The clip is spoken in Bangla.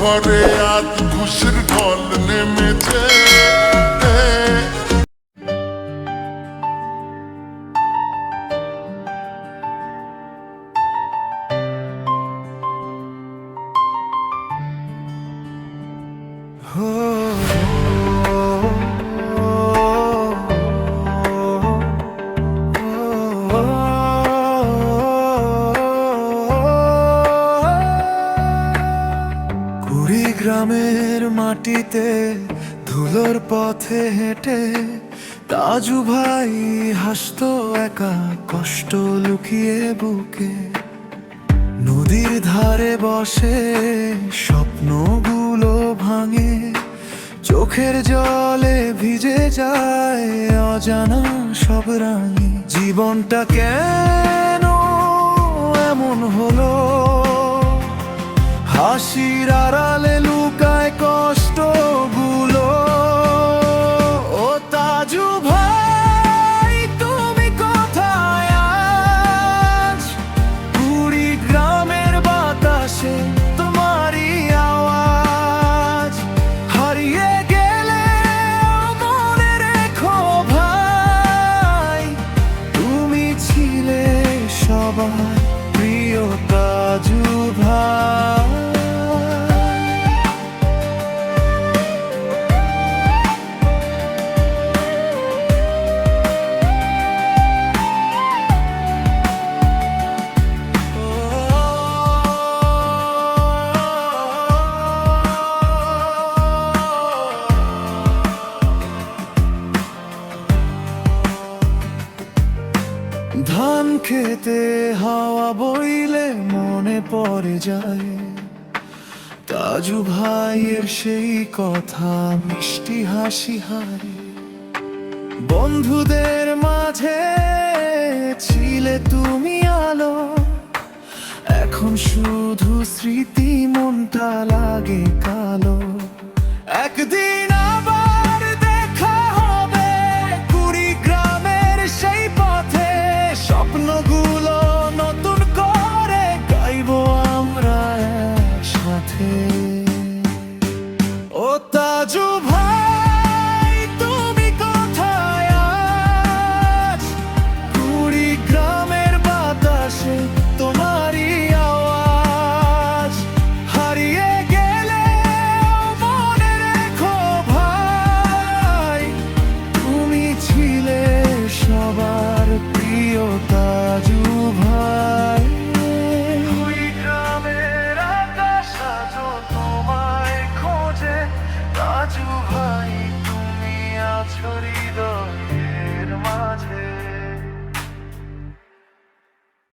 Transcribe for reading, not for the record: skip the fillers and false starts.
ঘরে আজ খুশির ঢল নেমেছে। গ্রামের মাটিতে ধুলোর পথে হেঁটে রাজু ভাই হাসতো একা, কষ্ট লুকিয়ে বুকে। নদীর ধারে বসে স্বপ্নগুলো ভাঙে, চোখের জলে ভিজে যায় অজানা সব রাঙে। জীবনটা কেন এমন হলো, হাসির আড়ালে লুকায় কষ্টগুলো। ও তাজু ভাই তুমি কোথায় আজ? কুড়িগ্রামের বাতাসে তোমারই আওয়াজ। হারিয়ে গেলে মনে রেখো ভাই, তুমি ছিলে সবার প্রিয় তাজু ভাই। ধান খেতে হাওয়া বইলে মনে পড়ে যায় তাজু ভাইয়ের সেই কথা, মিষ্টি হাসি হারে। বন্ধুদের মাঝে ছিলে তুমি আলো, এখন শুধু স্মৃতি, মনটা লাগে কালো। একদিন আবার দেখা হবে কুড়িগ্রামের সেই পথে, স্বপ্নগুলো নতুন করে গাইবো আমরা একসাথে। ও তাজু ভাই তুমি কোথায় আজ? কুড়িগ্রামের বাতাসে তোমারই আওয়াজ। হারিয়ে গেলে মনে রেখো ভাই, তুমি ছিলে সবার প্রিয় তাজু ভাই। কুড়িগ্রামের আকাশ আজও তোমায় খোঁজে তাজু ভাই।